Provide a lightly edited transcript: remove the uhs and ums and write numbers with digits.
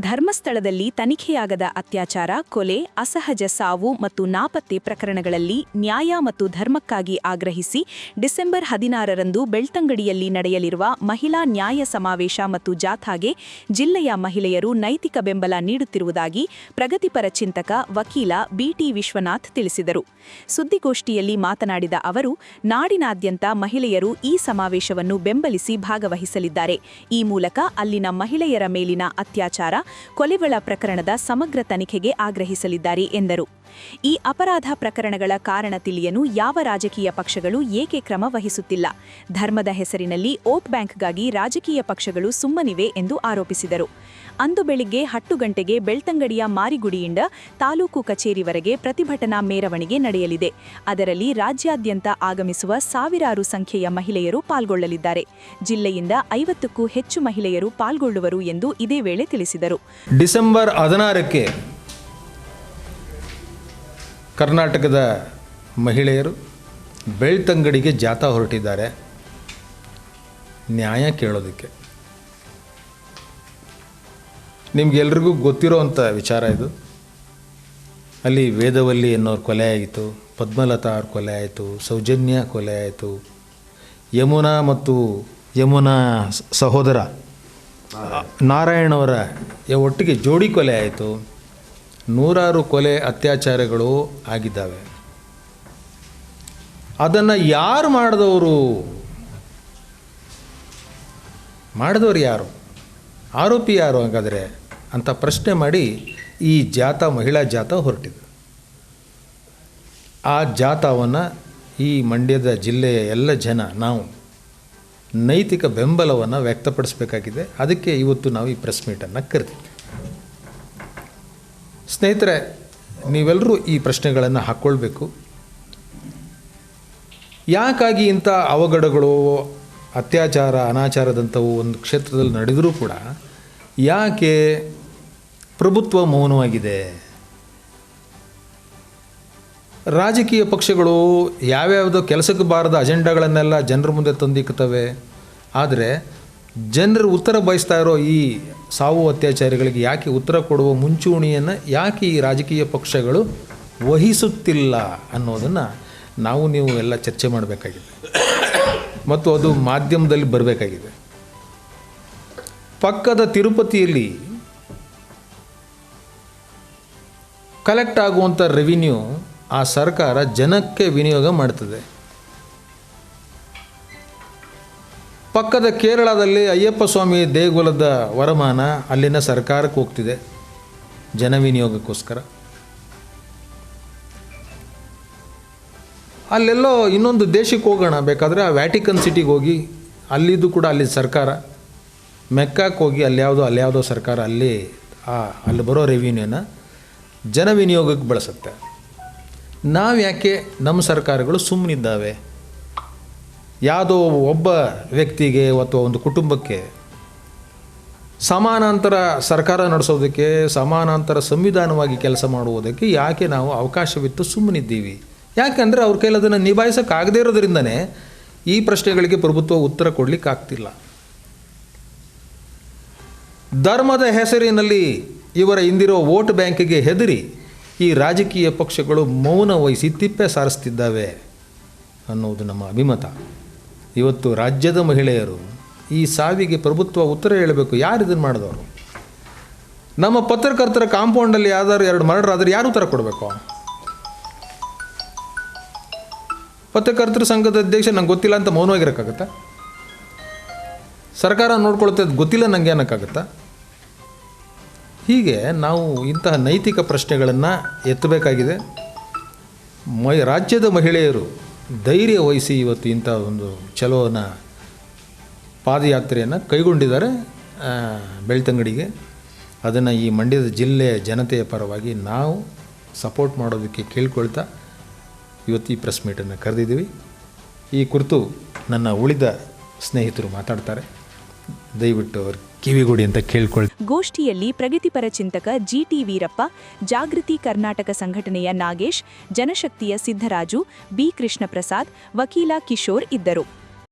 ಧರ್ಮಸ್ಥಳದಲ್ಲಿ ತನಿಖೆಯಾಗದ ಅತ್ಯಾಚಾರ, ಕೊಲೆ, ಅಸಹಜ ಸಾವು ಮತ್ತು ನಾಪತ್ತೆ ಪ್ರಕರಣಗಳಲ್ಲಿ ನ್ಯಾಯ ಮತ್ತು ಧರ್ಮಕ್ಕಾಗಿ ಆಗ್ರಹಿಸಿ ಡಿಸೆಂಬರ್ 16ರಂದು ಬೆಳ್ತಂಗಡಿಯಲ್ಲಿ ನಡೆಯಲಿರುವ ಮಹಿಳಾ ನ್ಯಾಯ ಸಮಾವೇಶ ಮತ್ತು ಜಾಥಾಗೆ ಜಿಲ್ಲೆಯ ಮಹಿಳೆಯರು ನೈತಿಕ ಬೆಂಬಲ ನೀಡುತ್ತಿರುವುದಾಗಿ ಪ್ರಗತಿಪರ ಚಿಂತಕ ವಕೀಲ ಬಿಟಿ ವಿಶ್ವನಾಥ್ ತಿಳಿಸಿದರು. ಸುದ್ದಿಗೋಷ್ಠಿಯಲ್ಲಿ ಮಾತನಾಡಿದ ಅವರು, ನಾಡಿನಾದ್ಯಂತ ಮಹಿಳೆಯರು ಈ ಸಮಾವೇಶವನ್ನು ಬೆಂಬಲಿಸಿ ಭಾಗವಹಿಸಲಿದ್ದಾರೆ. ಈ ಮೂಲಕ ಅಲ್ಲಿನ ಮಹಿಳೆಯರ ಮೇಲಿನ ಅತ್ಯಾಚಾರ, ಕೊಲೆಗಳ ಪ್ರಕರಣದ ಸಮಗ್ರ ತನಿಖೆಗೆ ಆಗ್ರಹಿಸಲಿದ್ದಾರೆ ಎಂದರು. ಈ ಅಪರಾಧ ಪ್ರಕರಣಗಳ ಕಾರಣ ತಿಳಿಯಲು ಯಾವ ರಾಜಕೀಯ ಪಕ್ಷಗಳು ಏಕೆ ಕ್ರಮ ವಹಿಸುತ್ತಿಲ್ಲ? ಧರ್ಮದ ಹೆಸರಿನಲ್ಲಿ ವೋಟ್ ಬ್ಯಾಂಕ್ಗಾಗಿ ರಾಜಕೀಯ ಪಕ್ಷಗಳು ಸುಮ್ಮನಿವೆ ಎಂದು ಆರೋಪಿಸಿದರು. ಅಂದು ಬೆಳಿಗ್ಗೆ 10 ಗಂಟೆಗೆ ಬೆಳ್ತಂಗಡಿಯ ಮಾರಿಗುಡಿಯಿಂದ ತಾಲೂಕು ಕಚೇರಿವರೆಗೆ ಪ್ರತಿಭಟನಾ ಮೆರವಣಿಗೆ ನಡೆಯಲಿದೆ. ಅದರಲ್ಲಿ ರಾಜ್ಯಾದ್ಯಂತ ಆಗಮಿಸುವ ಸಾವಿರಾರು ಸಂಖ್ಯೆಯ ಮಹಿಳೆಯರು ಪಾಲ್ಗೊಳ್ಳಲಿದ್ದಾರೆ. ಜಿಲ್ಲೆಯಿಂದ 50ಕ್ಕೂ ಹೆಚ್ಚು ಮಹಿಳೆಯರು ಪಾಲ್ಗೊಳ್ಳುವರು ಎಂದು ಇದೇ ವೇಳೆ ತಿಳಿಸಿದರು. ಡಿಸೆಂಬರ್ 16ಕ್ಕೆ ಕರ್ನಾಟಕದ ಮಹಿಳೆಯರು ಬೆಳ್ತಂಗಡಿಗೆ ಜಾಥಾ ಹೊರಟಿದ್ದಾರೆ ನ್ಯಾಯ ಕೇಳೋದಕ್ಕೆ. ನಿಮಗೆಲ್ರಿಗೂ ಗೊತ್ತಿರೋವಂಥ ವಿಚಾರ ಇದು. ಅಲ್ಲಿ ವೇದವಲ್ಲಿ ಅನ್ನೋರು ಕೊಲೆ ಆಯಿತು, ಪದ್ಮಲತಾ ಅವ್ರ ಕೊಲೆ ಆಯಿತು, ಸೌಜನ್ಯ ಕೊಲೆ ಆಯಿತು, ಯಮುನಾ ಮತ್ತು ಯಮುನಾ ಸಹೋದರ ನಾರಾಯಣವರ ಒಟ್ಟಿಗೆ ಜೋಡಿ ಕೊಲೆ ಆಯಿತು. ನೂರಾರು ಕೊಲೆ ಅತ್ಯಾಚಾರಗಳು ಆಗಿದ್ದಾವೆ. ಅದನ್ನು ಯಾರು ಮಾಡಿದವರು ಯಾರು? ಆರೋಪಿ ಯಾರು ಹಾಗಾದರೆ ಅಂತ ಪ್ರಶ್ನೆ ಮಾಡಿ ಈ ಜಾಥಾ, ಮಹಿಳಾ ಜಾಥಾ ಹೊರಟಿದೆ. ಆ ಜಾಥಾವನ್ನು ಈ ಮಂಡ್ಯದ ಜಿಲ್ಲೆಯ ಎಲ್ಲ ಜನ ನಾವು ನೈತಿಕ ಬೆಂಬಲವನ್ನು ವ್ಯಕ್ತಪಡಿಸಬೇಕಾಗಿದೆ. ಅದಕ್ಕೆ ಇವತ್ತು ನಾವು ಈ ಪ್ರೆಸ್ ಮೀಟನ್ನು ಕರೆದಿದ್ವಿ. ಸ್ನೇಹಿತರೆ, ನೀವೆಲ್ಲರೂ ಈ ಪ್ರಶ್ನೆಗಳನ್ನು ಹಾಕ್ಕೊಳ್ಬೇಕು. ಯಾಕಾಗಿ ಇಂಥ ಅವಘಡಗಳು, ಅತ್ಯಾಚಾರ, ಅನಾಚಾರದಂಥವು ಒಂದು ಕ್ಷೇತ್ರದಲ್ಲಿ ನಡೆದರೂ ಕೂಡ ಯಾಕೆ ಪ್ರಭುತ್ವ ಮೌನವಾಗಿದೆ? ರಾಜಕೀಯ ಪಕ್ಷಗಳು ಯಾವ್ಯಾವುದೋ ಕೆಲಸಕ್ಕೆ ಬಾರದ ಅಜೆಂಡಾಗಳನ್ನೆಲ್ಲ ಜನರ ಮುಂದೆ ತಂದಿಕ್ತವೆ. ಆದರೆ ಜನರು ಉತ್ತರ ಬಯಸ್ತಾ ಇರೋ ಈ ಸಾವು ಅತ್ಯಾಚಾರಿಗಳಿಗೆ ಯಾಕೆ ಉತ್ತರ ಕೊಡುವ ಮುಂಚೂಣಿಯನ್ನು ಯಾಕೆ ಈ ರಾಜಕೀಯ ಪಕ್ಷಗಳು ವಹಿಸುತ್ತಿಲ್ಲ ಅನ್ನೋದನ್ನು ನೀವು ಎಲ್ಲ ಚರ್ಚೆ ಮಾಡಬೇಕಾಗಿದೆ ಮತ್ತು ಅದು ಮಾಧ್ಯಮದಲ್ಲಿ ಬರಬೇಕಾಗಿದೆ. ಪಕ್ಕದ ತಿರುಪತಿಯಲ್ಲಿ ಕಲೆಕ್ಟ್ ಆಗುವಂಥ ರೆವಿನ್ಯೂ ಆ ಸರ್ಕಾರ ಜನಕ್ಕೆ ವಿನಿಯೋಗ ಮಾಡ್ತದೆ. ಪಕ್ಕದ ಕೇರಳದಲ್ಲಿ ಅಯ್ಯಪ್ಪ ಸ್ವಾಮಿ ದೇಗುಲದ ವರಮಾನ ಅಲ್ಲಿನ ಸರ್ಕಾರಕ್ಕೆ ಹೋಗ್ತಿದೆ ಜನ ವಿನಿಯೋಗಕ್ಕೋಸ್ಕರ. ಅಲ್ಲೆಲ್ಲೋ ಇನ್ನೊಂದು ದೇಶಕ್ಕೆ ಹೋಗೋಣ ಬೇಕಾದರೆ ಆ ವ್ಯಾಟಿಕನ್ ಸಿಟಿಗೆ ಹೋಗಿ ಅಲ್ಲಿದ್ದು ಕೂಡ ಅಲ್ಲಿ ಸರ್ಕಾರ, ಮೆಕ್ಕಾಕ್ಕೆ ಹೋಗಿ ಅಲ್ಯಾವುದೋ ಸರ್ಕಾರ ಅಲ್ಲಿ ಬರೋ ರೆವಿನ್ಯೂನ ಜನ ವಿನಿಯೋಗಕ್ಕೆ ಬಳಸುತ್ತೆ. ನಾವು ಯಾಕೆ ನಮ್ಮ ಸರ್ಕಾರಗಳು ಸುಮ್ಮನಿದ್ದಾವೆ? ಯಾವುದೋ ಒಬ್ಬ ವ್ಯಕ್ತಿಗೆ ಅಥವಾ ಒಂದು ಕುಟುಂಬಕ್ಕೆ ಸಮಾನಾಂತರ ಸರ್ಕಾರ ನಡೆಸೋದಕ್ಕೆ, ಸಮಾನಾಂತರ ಸಂವಿಧಾನವಾಗಿ ಕೆಲಸ ಮಾಡುವುದಕ್ಕೆ ಯಾಕೆ ನಾವು ಅವಕಾಶವಿತ್ತು ಸುಮ್ಮನಿದ್ದೀವಿ? ಯಾಕೆಂದರೆ ಅವ್ರ ಕೈಲಿ ಅದನ್ನು ನಿಭಾಯಿಸೋಕ್ಕಾಗದೇ ಇರೋದ್ರಿಂದನೇ ಈ ಪ್ರಶ್ನೆಗಳಿಗೆ ಪ್ರಭುತ್ವ ಉತ್ತರ ಕೊಡಲಿಕ್ಕಾಗ್ತಿಲ್ಲ. ಧರ್ಮದ ಹೆಸರಿನಲ್ಲಿ ಇವರ ಇಂದಿರೋ ವೋಟ್ ಬ್ಯಾಂಕಿಗೆ ಹೆದರಿ ಈ ರಾಜಕೀಯ ಪಕ್ಷಗಳು ಮೌನ ವಹಿಸಿ ತಿಪ್ಪೆ ಸಾರಿಸ್ತಿದ್ದಾವೆ ಅನ್ನೋದು ನಮ್ಮ ಅಭಿಮತ. ಇವತ್ತು ರಾಜ್ಯದ ಮಹಿಳೆಯರು ಈ ಸಾವಿಗೆ ಪ್ರಭುತ್ವ ಉತ್ತರ ಹೇಳಬೇಕು. ಯಾರು ಇದನ್ನು ಮಾಡಿದವರು? ನಮ್ಮ ಪತ್ರಕರ್ತರ ಕಾಂಪೌಂಡಲ್ಲಿ ಯಾವ್ದಾದ್ರು 2 ಮರ್ಡರ್ ಆದರೆ ಯಾರು ಉತ್ತರ ಕೊಡಬೇಕು? ಪತ್ರಕರ್ತರ ಸಂಘದ ಅಧ್ಯಕ್ಷ ನಂಗೆ ಗೊತ್ತಿಲ್ಲ ಅಂತ ಮೌನವಾಗಿರೋಕ್ಕಾಗತ್ತಾ? ಸರ್ಕಾರ ನೋಡ್ಕೊಳ್ತಾ ಗೊತ್ತಿಲ್ಲ ನನಗೆ ಅನ್ನೋಕ್ಕಾಗತ್ತಾ? ಹೀಗೆ ನಾವು ಇಂತಹ ನೈತಿಕ ಪ್ರಶ್ನೆಗಳನ್ನು ಎತ್ತಬೇಕಾಗಿದೆ. ರಾಜ್ಯದ ಮಹಿಳೆಯರು ಧೈರ್ಯ ವಹಿಸಿ ಇವತ್ತು ಇಂಥ ಒಂದು ಚಲೋನ ಪಾದಯಾತ್ರೆಯನ್ನು ಕೈಗೊಂಡಿದ್ದಾರೆ ಬೆಳ್ತಂಗಡಿಗೆ. ಅದನ್ನು ಈ ಮಂಡ್ಯದ ಜಿಲ್ಲೆಯ ಜನತೆಯ ಪರವಾಗಿ ನಾವು ಸಪೋರ್ಟ್ ಮಾಡೋದಕ್ಕೆ ಕೇಳ್ಕೊಳ್ತಾ ಇವತ್ತು ಈ ಪ್ರೆಸ್ ಮೀಟನ್ನು ಕರೆದಿದ್ದೀವಿ. ಈ ಕುರಿತು ನನ್ನ ಉಳಿದ ಸ್ನೇಹಿತರು ಮಾತಾಡ್ತಾರೆ, ದಯವಿಟ್ಟು ಅವರು ಕಿವಿಗೊಡಿ ಅಂತ ಕೇಳ್ಕೊಳ್ಳಿ. ಗೋಷ್ಠಿಯಲ್ಲಿ ಪ್ರಗತಿಪರ ಚಿಂತಕ ಜಿಟಿ ವೀರಪ್ಪ, ಜಾಗೃತಿ ಕರ್ನಾಟಕ ಸಂಘಟನೆಯ ನಾಗೇಶ್, ಜನಶಕ್ತಿಯ ಸಿದ್ದರಾಜು, ಬಿ ಕೃಷ್ಣಪ್ರಸಾದ್, ವಕೀಲ ಕಿಶೋರ್ ಇದ್ದರು.